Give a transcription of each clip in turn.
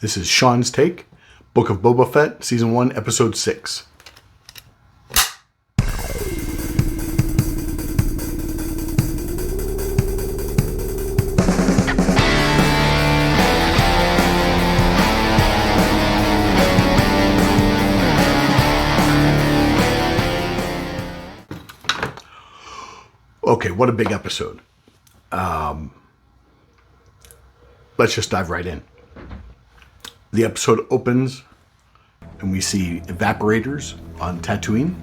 This is Sean's Take, Book of Boba Fett, Season 1, Episode 6. Okay, what a big episode. Let's just dive right in. The episode opens and we see evaporators on Tatooine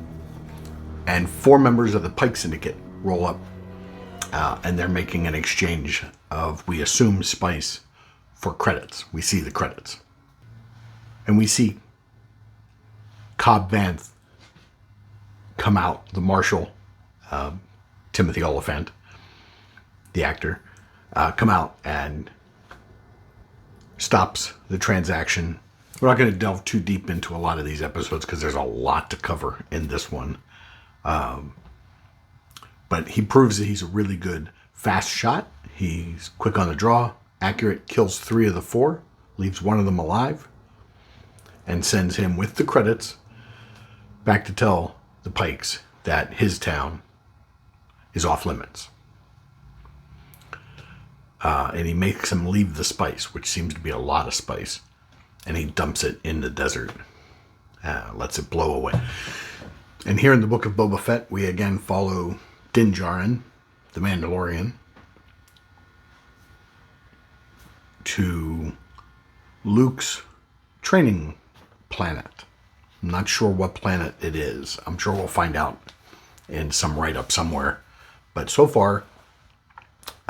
and 4 members of the Pike Syndicate roll up and they're making an exchange of, we assume, spice for credits. We see the credits. And we see Cobb Vanth come out, the Marshal, Timothy Oliphant, the actor, come out and stops the transaction. We're not going to delve too deep into a lot of these episodes because there's a lot to cover in this one. But he proves that he's a really good fast shot. He's quick on the draw, accurate, kills 3 of the 4, leaves 1 of them alive, and sends him with the credits back to tell the Pikes that his town is off limits. And he makes him leave the spice, which seems to be a lot of spice, and he dumps it in the desert, lets it blow away. And here in the Book of Boba Fett, we again follow Din Djarin, the Mandalorian, to Luke's training planet. I'm not sure what planet it is. I'm sure we'll find out in some write-up somewhere. But so far,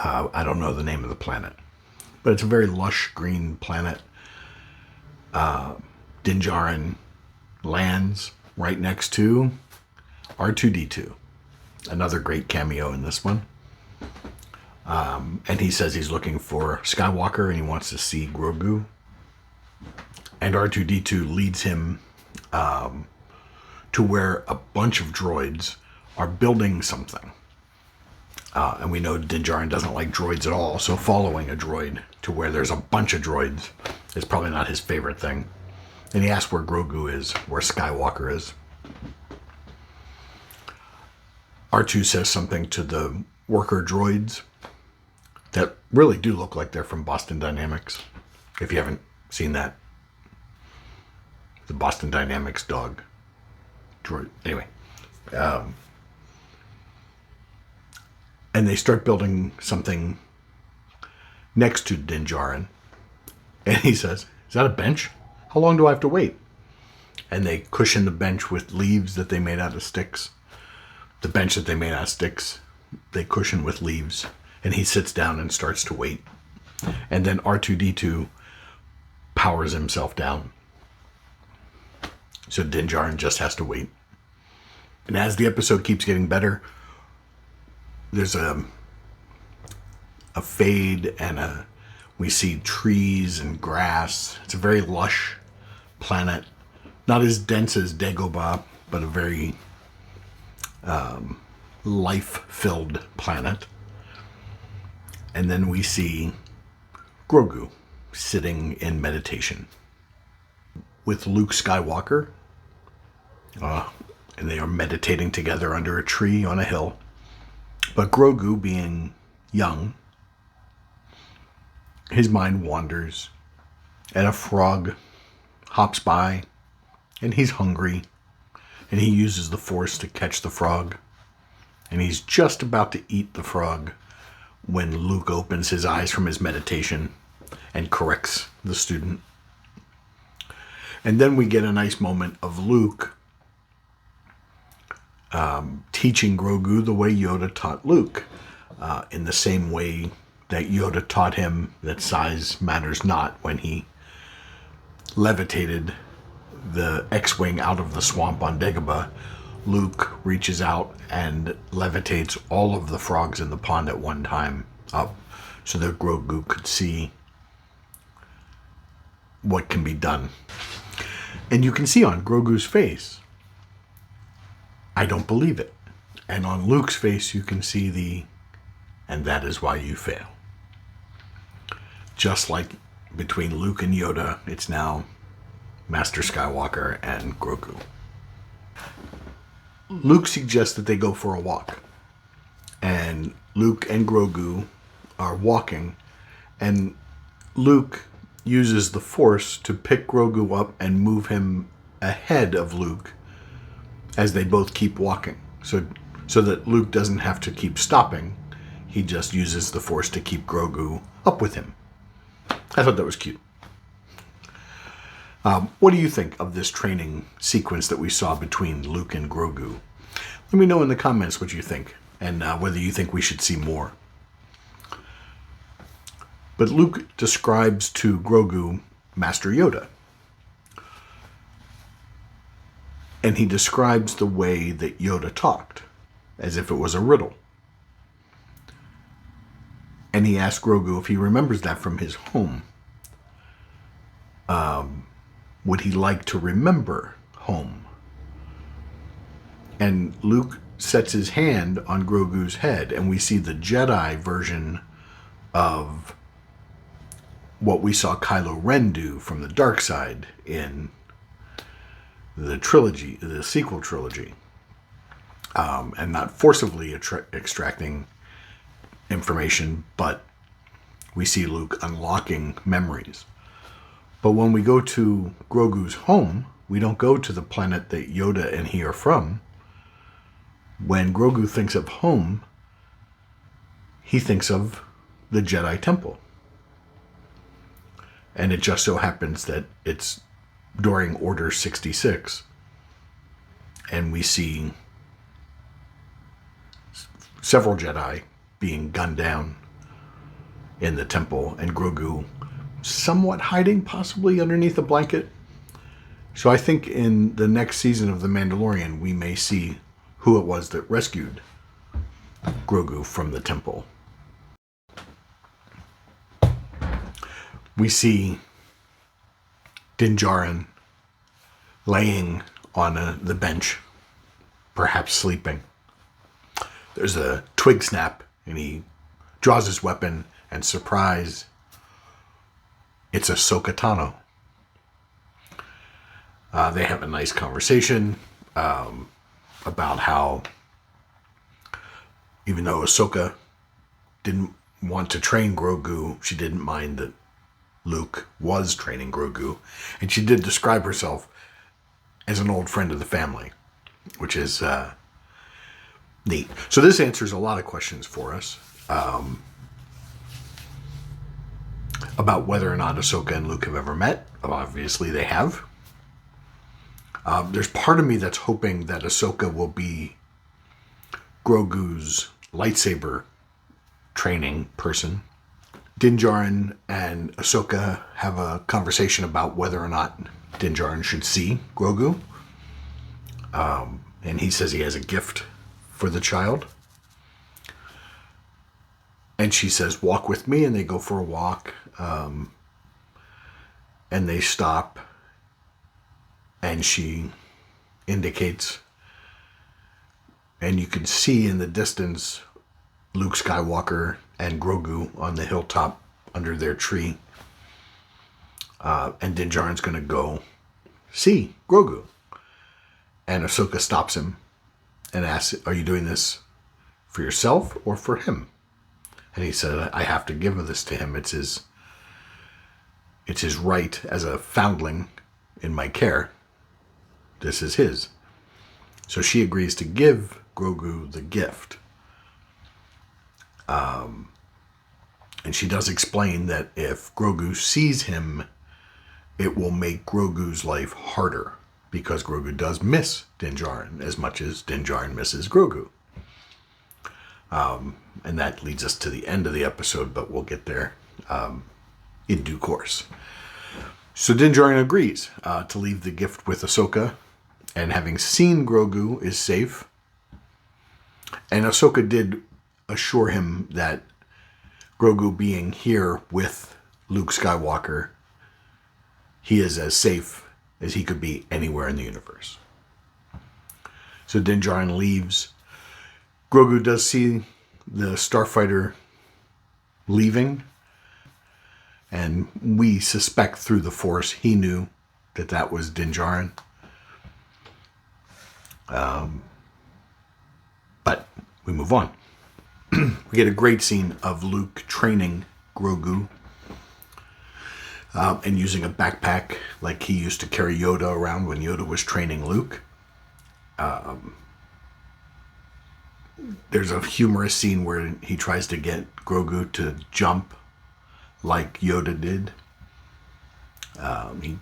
I don't know the name of the planet. But it's a very lush green planet. Din Djarin lands right next to R2-D2. Another great cameo in this one. And he says he's looking for Skywalker and he wants to see Grogu. And R2-D2 leads him to where a bunch of droids are building something. And we know Din Djarin doesn't like droids at all, so following a droid to where there's a bunch of droids is probably not his favorite thing. And he asks where Grogu is, where Skywalker is. R2 says something to the worker droids that really do look like they're from Boston Dynamics. If you haven't seen that. The Boston Dynamics dog droid. Anyway. And they start building something next to Din Djarin. And he says, is that a bench? How long do I have to wait? And they cushion the bench with leaves that they made out of sticks. The bench that they made out of sticks, they cushion with leaves. And he sits down and starts to wait. And then R2-D2 powers himself down. So Din Djarin just has to wait. And as the episode keeps getting better, there's a fade and we see trees and grass. It's a very lush planet. Not as dense as Dagobah, but a very life-filled planet. And then we see Grogu sitting in meditation with Luke Skywalker. And they are meditating together under a tree on a hill. But Grogu, being young, his mind wanders, and a frog hops by, and he's hungry, and he uses the Force to catch the frog, and he's just about to eat the frog when Luke opens his eyes from his meditation and corrects the student. And then we get a nice moment of Luke teaching Grogu the way Yoda taught Luke, in the same way that Yoda taught him that size matters not when he levitated the X-Wing out of the swamp on Dagobah. Luke reaches out and levitates all of the frogs in the pond at one time up so that Grogu could see what can be done. And you can see on Grogu's face, I don't believe it. And on Luke's face, you can see and that is why you fail. Just like between Luke and Yoda, it's now Master Skywalker and Grogu. Luke suggests that they go for a walk. And Luke and Grogu are walking. And Luke uses the Force to pick Grogu up and move him ahead of Luke as they both keep walking. So that Luke doesn't have to keep stopping. He just uses the Force to keep Grogu up with him. I thought that was cute. What do you think of this training sequence that we saw between Luke and Grogu? Let me know in the comments what you think, and whether you think we should see more. But Luke describes to Grogu Master Yoda. And he describes the way that Yoda talked, as if it was a riddle. And he asks Grogu if he remembers that from his home. Would he like to remember home? And Luke sets his hand on Grogu's head, and we see the Jedi version of what we saw Kylo Ren do from the dark side in the trilogy, the sequel trilogy. And not forcibly extracting information, but we see Luke unlocking memories. But when we go to Grogu's home, we don't go to the planet that Yoda and he are from. When Grogu thinks of home, he thinks of the Jedi Temple. And it just so happens that it's during Order 66. And we see several Jedi being gunned down in the temple, and Grogu somewhat hiding, possibly underneath a blanket. So I think in the next season of The Mandalorian, we may see who it was that rescued Grogu from the temple. We see Din Djarin laying on the bench, perhaps sleeping. There's a twig snap, and he draws his weapon, and surprise, it's Ahsoka Tano. They have a nice conversation about how, even though Ahsoka didn't want to train Grogu, she didn't mind that Luke was training Grogu. And she did describe herself as an old friend of the family, which is neat. So this answers a lot of questions for us about whether or not Ahsoka and Luke have ever met. Obviously they have. There's part of me that's hoping that Ahsoka will be Grogu's lightsaber training person. Din Djarin and Ahsoka have a conversation about whether or not Din Djarin should see Grogu. And he says he has a gift for the child. And she says, walk with me, and they go for a walk. And they stop. And she indicates, and you can see in the distance Luke Skywalker and Grogu on the hilltop under their tree. And Din Djarin's going to go see Grogu. And Ahsoka stops him and asks, are you doing this for yourself or for him? And he said, I have to give this to him. It's his right as a foundling in my care. This is his. So she agrees to give Grogu the gift. And she does explain that if Grogu sees him, it will make Grogu's life harder, because Grogu does miss Din Djarin as much as Din Djarin misses Grogu. And that leads us to the end of the episode, but we'll get there in due course. So Din Djarin agrees to leave the gift with Ahsoka, and having seen Grogu is safe. And Ahsoka did assure him that Grogu being here with Luke Skywalker, he is as safe as he could be anywhere in the universe. So Din Djarin leaves. Grogu does see the starfighter leaving, And we suspect through the Force he knew that that was Din Djarin. But we move on. We get a great scene of Luke training Grogu and using a backpack like he used to carry Yoda around when Yoda was training Luke. There's a humorous scene where he tries to get Grogu to jump like Yoda did. He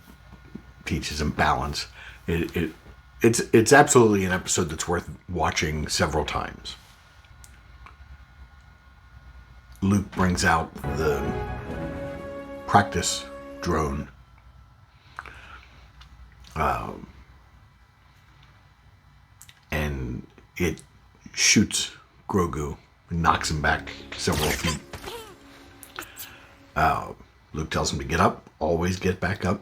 teaches him balance. It's absolutely an episode that's worth watching several times. Luke brings out the practice drone. And it shoots Grogu and knocks him back several feet. Luke tells him to get up, always get back up.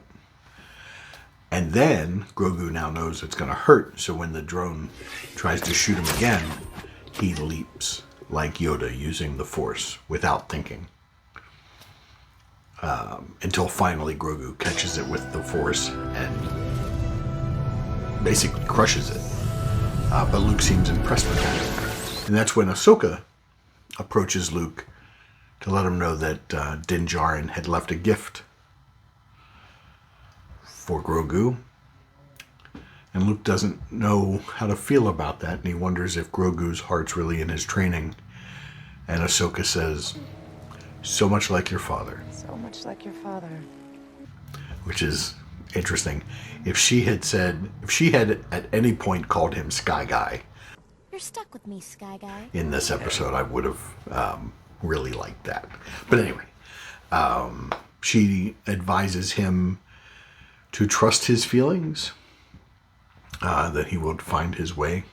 And then Grogu now knows it's going to hurt, so when the drone tries to shoot him again, he leaps like Yoda using the Force without thinking. Until finally Grogu catches it with the Force and basically crushes it. But Luke seems impressed with that. And that's when Ahsoka approaches Luke to let him know that Din Djarin had left a gift for Grogu. And Luke doesn't know how to feel about that, and he wonders if Grogu's heart's really in his training. And Ahsoka says, "So much like your father." So much like your father. Which is interesting. If she had at any point called him Sky Guy, "You're stuck with me, Sky Guy," in this episode, I would have really liked that. But anyway, she advises him to trust his feelings, that he will find his way.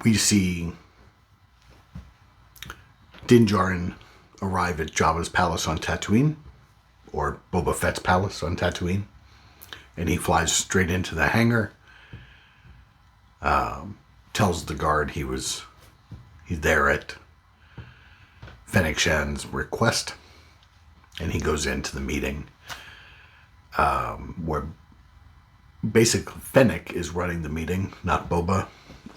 We see Din Djarin arrive at Jabba's palace on Tatooine, or Boba Fett's palace on Tatooine, and he flies straight into the hangar, tells the guard he's there at Fennec Shan's request, and he goes into the meeting where basically Fennec is running the meeting, not Boba,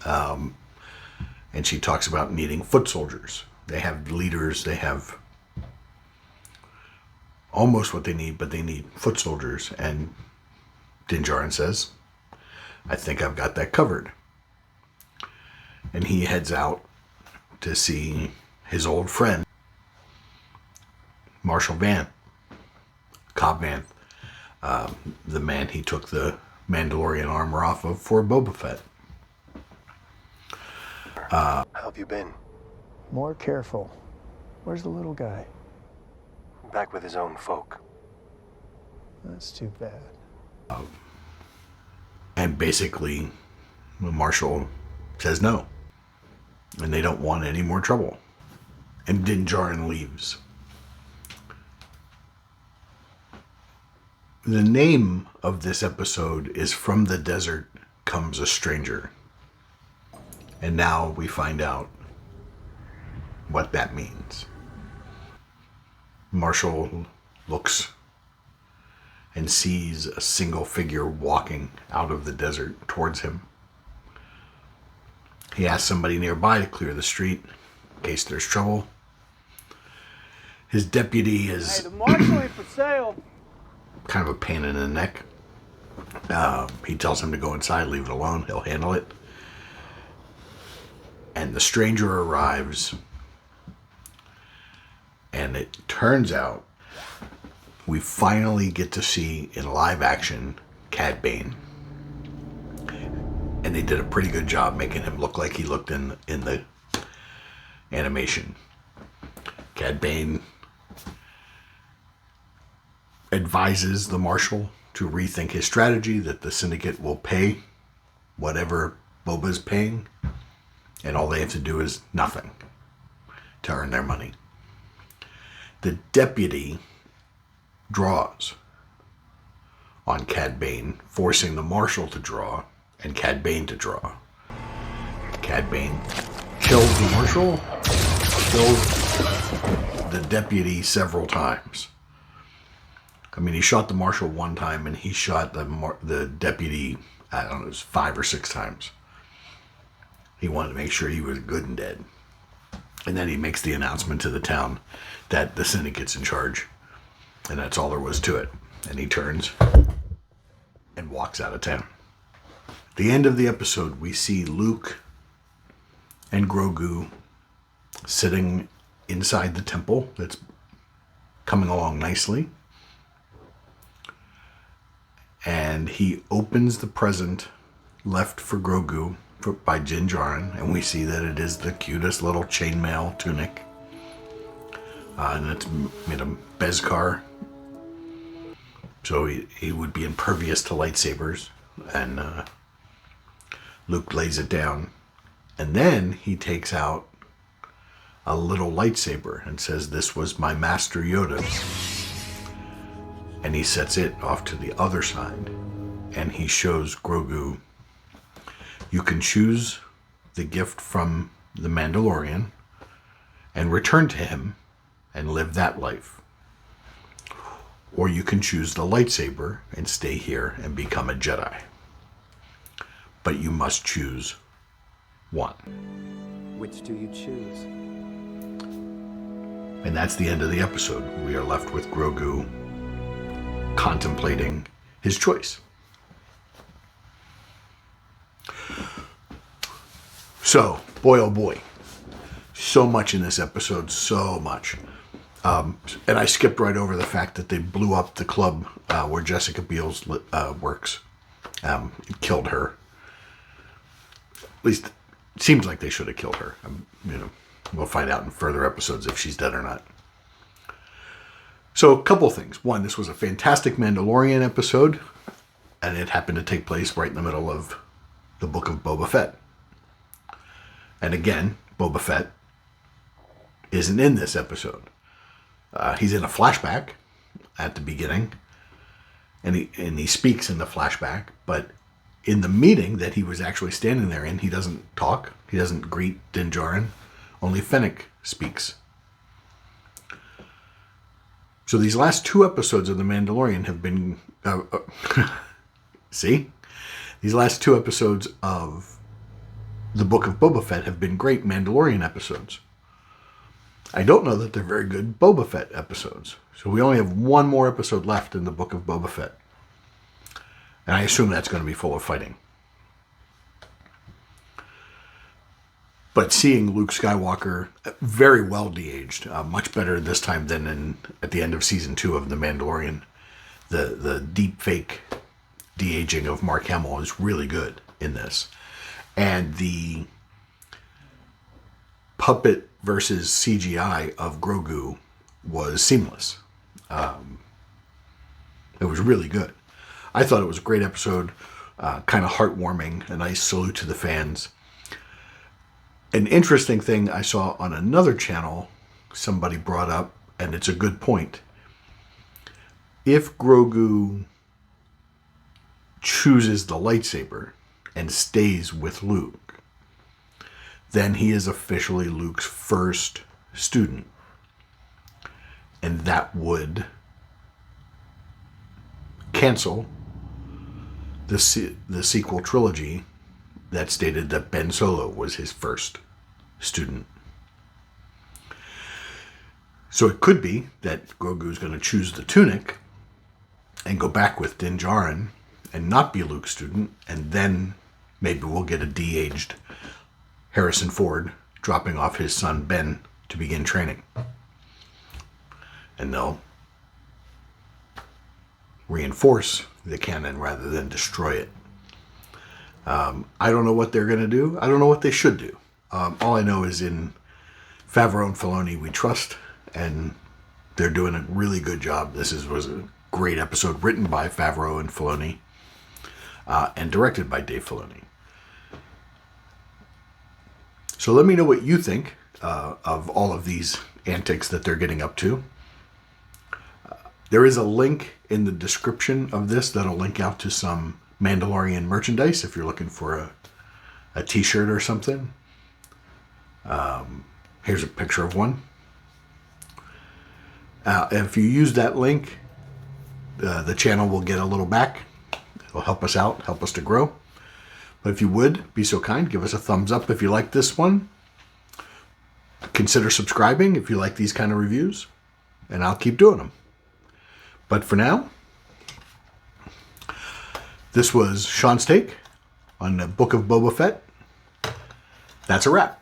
and she talks about needing foot soldiers. They have leaders, they have almost what they need, but they need foot soldiers, and Din Djarin says, "I think I've got that covered." And he heads out to see his old friend, Marshal Cobb Vanth, the man he took the Mandalorian armor off of for Boba Fett. How have you been? More careful. Where's the little guy? Back with his own folk. That's too bad. And basically, the Marshal says no. And they don't want any more trouble. And Din Djarin leaves. The name of this episode is From the Desert Comes a Stranger. And now we find out what that means. Marshall looks and sees a single figure walking out of the desert towards him. He asks somebody nearby to clear the street in case there's trouble. His deputy is Hey, the marshal ain't for sale. kind of a pain in the neck. He tells him to go inside, leave it alone, he'll handle it. And the stranger arrives, and it turns out we finally get to see in live action Cad Bane. And they did a pretty good job making him look like he looked in the animation. Cad Bane advises the Marshal to rethink his strategy, that the Syndicate will pay whatever Boba's paying, and all they have to do is nothing to earn their money. The deputy draws on Cad Bane, forcing the Marshal to draw and Cad Bane to draw. Cad Bane kills the Marshal, kills the deputy several times. I mean, he shot the marshal one time, and he shot the deputy, I don't know, it was 5 or 6 times. He wanted to make sure he was good and dead. And then he makes the announcement to the town that the syndicate's in charge. And that's all there was to it. And he turns and walks out of town. At the end of the episode, we see Luke and Grogu sitting inside the temple that's coming along nicely. And he opens the present left for Grogu by Din Djarin, and we see that it is the cutest little chainmail tunic. And it's made of Beskar, so he would be impervious to lightsabers. And Luke lays it down, and then he takes out a little lightsaber and says, "This was my master Yoda's." And he sets it off to the other side, and he shows Grogu, "You can choose the gift from the Mandalorian and return to him and live that life. Or you can choose the lightsaber and stay here and become a Jedi. But you must choose one." Which do you choose? And that's the end of the episode. We are left with Grogu contemplating his choice. So, boy oh boy, so much in this episode, so much. And I skipped right over the fact that they blew up the club where Jessica Biel's works. It killed her. At least, it seems like they should have killed her. We'll find out in further episodes if she's dead or not. So, a couple of things. One, this was a fantastic Mandalorian episode, and it happened to take place right in the middle of the book of Boba Fett. And again, Boba Fett isn't in this episode. He's in a flashback at the beginning, and he speaks in the flashback, but in the meeting that he was actually standing there in, he doesn't talk. He doesn't greet Din Djarin. Only Fennec speaks. So these last 2 episodes of The Mandalorian have been... see? These last 2 episodes of the Book of Boba Fett have been great Mandalorian episodes. I don't know that they're very good Boba Fett episodes. So we only have 1 more episode left in the Book of Boba Fett. And I assume that's going to be full of fighting. But seeing Luke Skywalker very well de-aged, much better this time than at the end of season 2 of The Mandalorian. The deep fake de-aging of Mark Hamill is really good in this. And the puppet versus CGI of Grogu was seamless. It was really good. I thought it was a great episode, kind of heartwarming, a nice salute to the fans. An interesting thing I saw on another channel, somebody brought up, and it's a good point. If Grogu chooses the lightsaber and stays with Luke, then he is officially Luke's first student. And that would cancel the sequel trilogy that stated that Ben Solo was his first student. So it could be that Grogu is going to choose the tunic and go back with Din Djarin and not be Luke's student, and then maybe we'll get a de-aged Harrison Ford dropping off his son Ben to begin training. And they'll reinforce the canon rather than destroy it. I don't know what they're going to do. I don't know what they should do. All I know is in Favreau and Filoni we trust, and they're doing a really good job. This was a great episode written by Favreau and Filoni and directed by Dave Filoni. So let me know what you think of all of these antics that they're getting up to. There is a link in the description of this that'll link out to some Mandalorian merchandise if you're looking for a t-shirt or something. Here's a picture of one. And if you use that link, the channel will get a little back. It'll help us out, help us to grow. But if you would, be so kind, give us a thumbs up if you like this one. Consider subscribing if you like these kind of reviews, and I'll keep doing them. But for now, this was Sean's take on the Book of Boba Fett. That's a wrap.